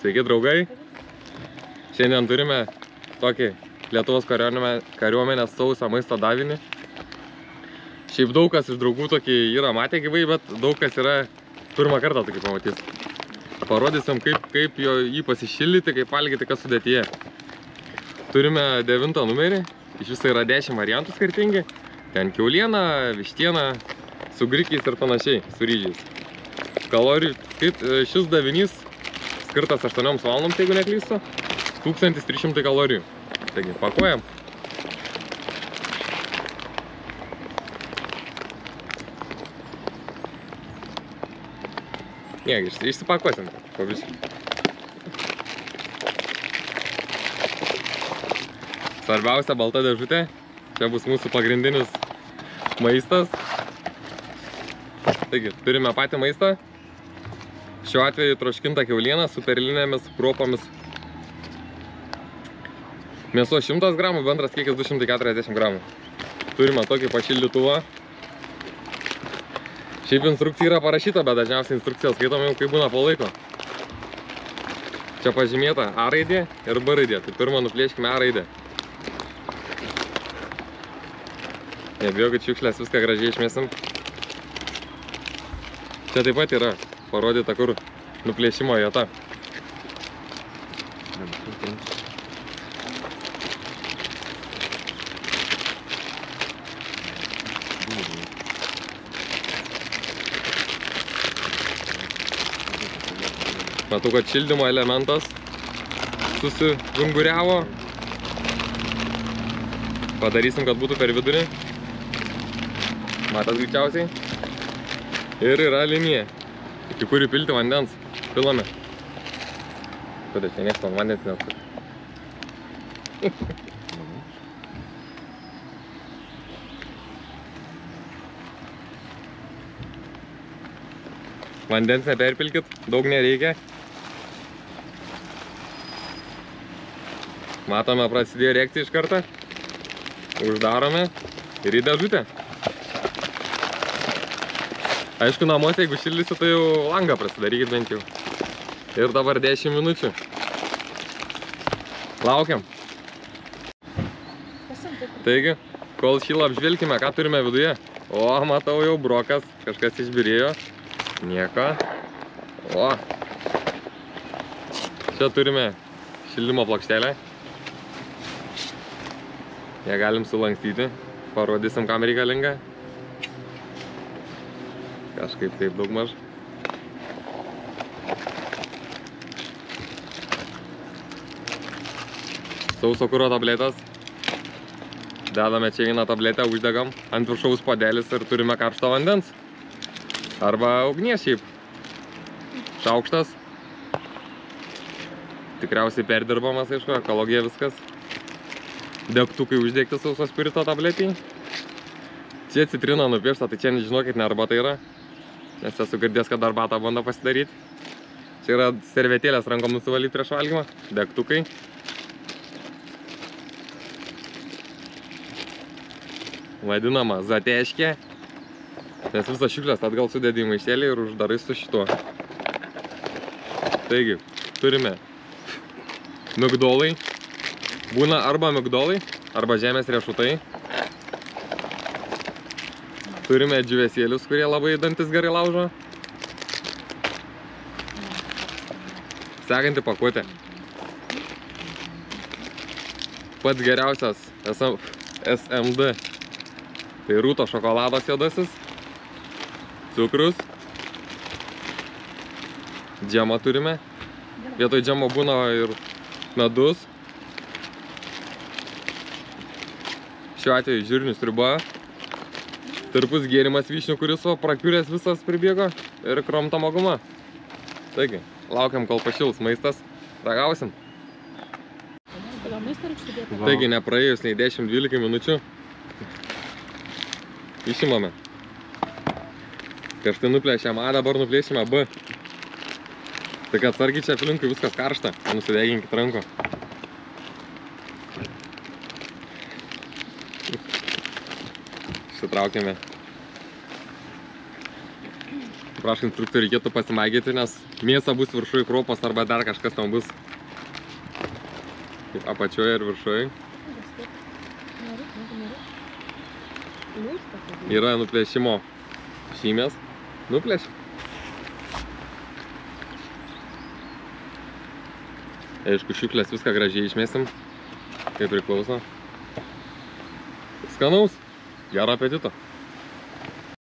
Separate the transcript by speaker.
Speaker 1: Sveiki, draugai. Šiandien turime tokį Lietuvos kariuomenės sausą maisto davinį. Šiaip daug kas iš draugų tokį yra matę gyvai, bet daug kas yra pirmą kartą tokį pamatys. Parodysim, kaip jį pasišildyti, kaip valgyti, kas sudėtyje. Turime 9 numerį, iš viso yra 10 variantų skirtingi. Ten kiauliena, vištiena, su grikiais ir panašiai, su ryžiais. Kalorijų, šis davinys skirtas 8 valandoms, jeigu neklystu, 1300 kalorijų. Taigi, pakuojam. Niek, išsipakuosim po visų. Svarbiausia balta dėžutė. Čia bus mūsų pagrindinis maistas. Taigi, turime patį maistą. Šiuo atveju troškinta kiauliena su perlinėmis kruopomis. Mėsos 100 gramų, bendras kiekis 240 gramų. Turime tokį pašildytuvą. Šiaip instrukcija yra parašyta, bet dažniausiai instrukcijos skaitome jau, kai būna po laiko. Čia pažymėta A raidė ir B raidė. Tai pirmą nuplėškime A raidę. Nebijokit šiukšlės, viską gražiai išmėsim. Čia taip pat yra parodyta, kur nuplėšimo vieta. Matau, kad šildymo elementas susivinguriavo. Padarysim, kad būtų per vidurį. Matas greičiausiai. Ir yra linija, iki kur įpilti vandens. Pilame. Kodėl, čia nieks man vandens neturi. Vandens neperpilkit, daug nereikia. Matome, prasidėjo reakcija iš karto. Uždarome ir į dėžutę. Aišku, namuose, jeigu šildysi, tai jau langą prasidarykit bent jau. Ir dabar 10 minučių. Laukiam. Taigi, kol šyla apžvelkime, ką turime viduje. O, matau jau brokas, kažkas išbirėjo. Nieko. O. Čia turime šildymo plokštelę. Ją galim sulankstyti. Parodysim, kam reikalinga. Kažkaip taip daug maž. Sauso kuro tabletės. Dedame čia vieną tabletę, uždegam ant viršaus puodelis ir turime karšto vandens. Arba ugnies šiaip. Šaukštas. Tikriausiai perdirbamas, aišku, ekologija viskas. Degtukai uždegti sauso spirito tabletį. Čia citrina nupiešta, tai čia nežinokit, ne arbata yra. Nes esu girdėjęs, kad arbatą bando pasidaryti. Čia yra servetėlės rankom nusivalyti prieš valgymą. Degtukai. Vadinama zateškė. Nes visas šiukšlės atgal sudėdi į maišelį ir uždarai su šituo. Taigi, turime migdolai. Būna arba migdolai, arba žemės riešutai. Turime džiūvėsėlius, kurie labai dantis gerai laužo. Sekanti pakuotė. Pats geriausias SMD. Tai rūto šokoladas juodasis. Cukrus. Džemą turime. Vietoj džemo būna ir medus. Šiuo atveju žirnių sriuba. Tarpus gėrimas vyšnių, kuris prakiurės visas pribėgo. Ir kromtama guma. Taigi, laukiam, kol pašils maistas. Ragausim. Taigi, nepraėjus nei 10-12 minučių. Išimame. Prieš tai nuplėšėm A, dabar nuplėšime B. Tik atsargiai čia aplinkui viskas karšta. Nusideginkit ranko. Išsitraukėme. Prašau, instruktorių reikėtų pasimaigyti, nes Mėsa bus viršui kruopos arba dar kažkas tam bus. Apačioje ir viršui. Yra nuplėšimo šymės. Nuplėš. Aišku, šiuklės viską gražiai išmėsim. Kaip priklauso. Skanaus. Gerą apetito.